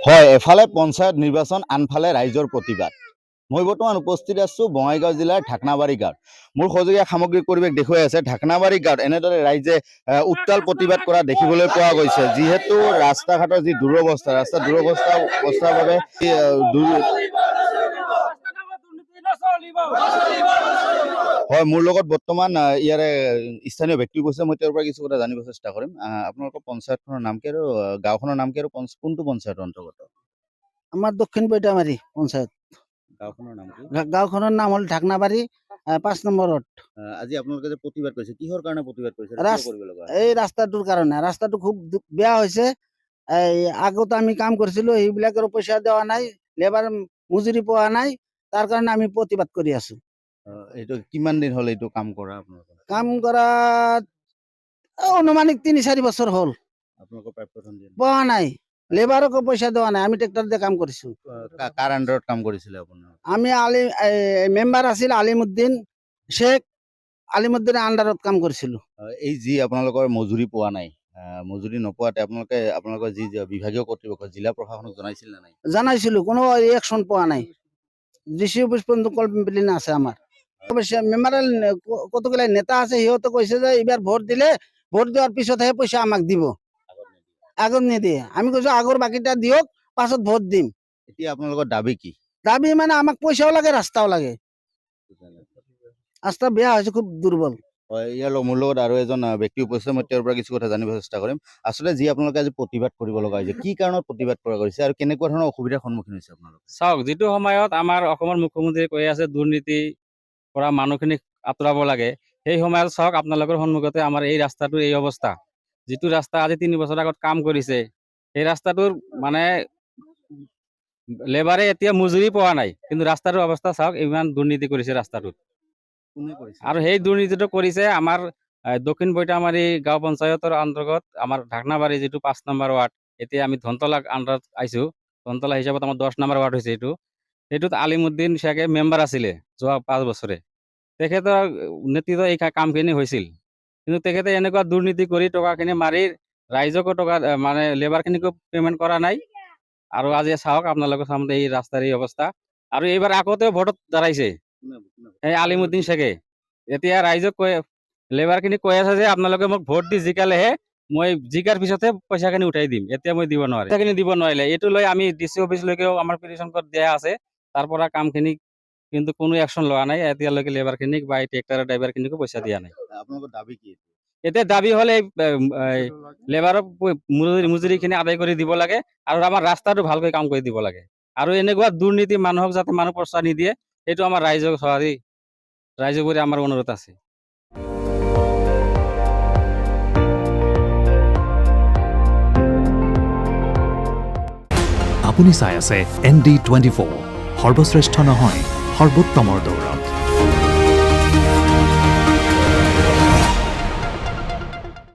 হয়, এফালে পঞ্চায়ত নিৰ্বাচন, আনফালে ৰাইজৰ প্ৰতিবাদ। মই বৰ্তমান উপস্থিত আছোঁ বঙাইগাঁও জিলাৰ ঢাকনাবাৰী গাঁৱত। মোৰ সহযোগীয়ে সামগ্ৰিক পৰিৱেশ দেখুৱাই আছে। ঢাকনাবাৰী গাঁৱত এনেদৰে ৰাইজে উত্তাল প্ৰতিবাদ কৰা দেখিবলৈ পোৱা গৈছে। যিহেতু ৰাস্তা ঘাটৰ যি দুৰৱস্থা, অৱস্থাৰ বাবে হয়, মোৰ লগত বৰ্তমান ইয়াৰে স্থানীয় ব্যক্তি কৈছে, মই তেওঁৰ পৰা কিছু কথা জানিব চেষ্টা কৰিম। আপোনালোকৰ পঞ্চায়তখনৰ নাম কি আৰু গাঁওখনৰ নাম কি আৰু কোনটো পঞ্চায়তৰ অন্তৰ্গত? আমাৰ দক্ষিণ পৈতামাৰী পঞ্চায়ত। গাঁওখনৰ নাম কি? গাঁওখনৰ নাম হ'ল ঢাকনাবাৰী ৫ নম্বৰ ৱাৰ্ড। আজি আপোনালোকে যে প্ৰতিবাদ কৰিছে, কিহৰ কাৰণে প্ৰতিবাদ কৰিছে? এই ৰাস্তাটোৰ কাৰণে। ৰাস্তাটো খুব বেয়া হৈছে। এই আগতে আমি কাম কৰিছিলো, সেইবিলাকৰ পইচা দেওয়া নাই, লেবাৰ মজুৰি পোৱা নাই, তাৰ কাৰণে আমি প্ৰতিবাদ কৰি আছো। এইটো কিমান দিন হ'ল এইটো কাম কৰা আপোনালোকৰ? কাম কৰা অনুমানিক ৩-৪ বছৰ হ'ল। আপোনালোকৰ প্ৰাপ্যধন দিয়ে? পোৱা নাই, লেবাৰকো পইচা দেওয়া নাই। আমি ট্ৰেক্টৰ দিয়ে কাম কৰিছো। কাৰ আণ্ডাৰত কাম কৰিছিলে আপোনাৰ? আমি মেম্বাৰ আছিল আলিমুদ্দিন শেখ, আলিমুদ্দিনৰ আণ্ডাৰত কাম কৰিছিলো। এই যি আপোনালোকৰ মজুৰি পোৱা নাই, মজুৰি নোপোৱাতে আপোনালোকৰ যি বিভাগীয় কৰ্তৃপক্ষ জিলা প্ৰশাসনক জনাইছিল নে নাই? জানাইছিলো, কোনো ৰিয়েকশ্যন পোৱা নাই। ডিচি অফিচ পৰ্যন্ত কমপ্লেইন আছে আমাৰ। অৱশ্যে মেম্বাৰৰ কতগুলা নেতা আছে, সিহঁতে কৈছে যে এইবাৰ ভোট দিলে, ভোট দিয়াৰ পিছতহে পইচা আমাক দিব, আগত নিদিয়ে। আমি কৈছো আগৰ বাকিটা দিয়ক, পাছত ভোট দিম। এতিয়া আপোনালোকৰ দাবী কি? দাবী মানে আমাক পইচাও লাগে, ৰাস্তাও লাগে। ৰাস্তা বেয়া হৈছে, খুব দুৰ্বল। হয়, মোৰ লগত আৰু এজন ব্যক্তি উপস্থিত, মই তেওঁৰ পৰা কিছু কথা জানিব চেষ্টা কৰিম। আচলতে যি আপোনালোকে আজি প্ৰতিবাদ কৰিব লগা হৈছে, কি কাৰণত প্ৰতিবাদ কৰা গৈছে আৰু কেনেকুৱা ধৰণৰ অসুবিধাৰ সন্মুখীন হৈছে আপোনালোকে? চাওক, যিটো সময়ত আমাৰ অসমৰ মুখ্যমন্ত্ৰীয়ে কৈ আছে দুৰ্নীতি পৰা মানুহখিনিক আঁতৰাব লাগে, সেই সময়ত চাওক আপোনালোকৰ সন্মুখতে আমাৰ এই ৰাস্তাটোৰ এই অৱস্থা। যিটো ৰাস্তা আজি 3 বছৰ আগত কাম কৰিছে, সেই ৰাস্তাটোৰ মানে লেবাৰে এতিয়া মজুৰি পোৱা নাই, কিন্তু ৰাস্তাটোৰ অৱস্থা চাওক, ইমান দুৰ্নীতি কৰিছে ৰাস্তাটোত। আৰু সেই দুৰ্নীতিটো কৰিছে আমাৰ দক্ষিণ পৈতামাৰী গাঁও পঞ্চায়তৰ অন্তৰ্গত আমাৰ ঢাকনাবাৰী যিটো ৫ নম্বৰ ৱাৰ্ড। এতিয়া আমি ধনতলা আণ্ডাৰত আহিছো। ধনতলা হিচাপত আমাৰ 10 নম্বৰ ৱাৰ্ড হৈছে এইটো। সেইটোত আলিমুদ্দিন শেখে মেম্বাৰ আছিলে যোৱা 5 বছৰে। তেখেতৰ নেতৃত্বত এই কামখিনি হৈছিল, কিন্তু তেখেতে এনেকুৱা দুৰ্নীতি কৰি টকাখিনি মাৰি ৰাইজকো টকা মানে লেবাৰখিনিকো পে'মেণ্ট কৰা নাই। আৰু আজি চাওক আপোনালোকৰ সামনে এই ৰাস্তাৰ এই অৱস্থা। আৰু এইবাৰ আগতেও ভোটত দাঁড়াইছে এই আলিমুদ্দিন শেখে। এতিয়া ৰাইজক লেবাৰখিনি কৈ আছে যে আপোনালোকে মোক ভোট দি জিকালেহে মই জিকাৰ পিছতহে পইচাখিনি উঠাই দিম, এতিয়া মই দিব নোৱাৰিম। পইচাখিনি দিব নোৱাৰিলে এইটো লৈ আমি ডিচি অফিচলৈকেও আমাৰ পিটিশ্যন দিয়া আছে। তাৰ পৰা কামখিনি কিন্তু কোনো একশ্যন লোৱা নাই এতিয়ালৈকে। লেবাৰখিনিক বা এই ট্ৰেক্টৰৰ ড্ৰাইভাৰখিনিকো পইচা দিয়া নাই। আপোনালোকৰ দাবী কি? এতিয়া দাবী হ'লে লেবাৰৰ মজুৰিখিনি আদায় কৰি দিব লাগে আৰু আমাৰ ৰাস্তাটো ভালকৈ কাম কৰি দিব লাগে। আৰু এনেকুৱা দুৰ্নীতি মানুহক যাতে মানুহ পইচা নিদিয়ে, সেইটো আমাৰ ৰাইজক আমাৰ অনুৰোধ আছে। আপুনি চাই আছে ND24, সৰ্বশ্ৰেষ্ঠ নহয়, সৰ্বোত্তমৰ দৌৰ।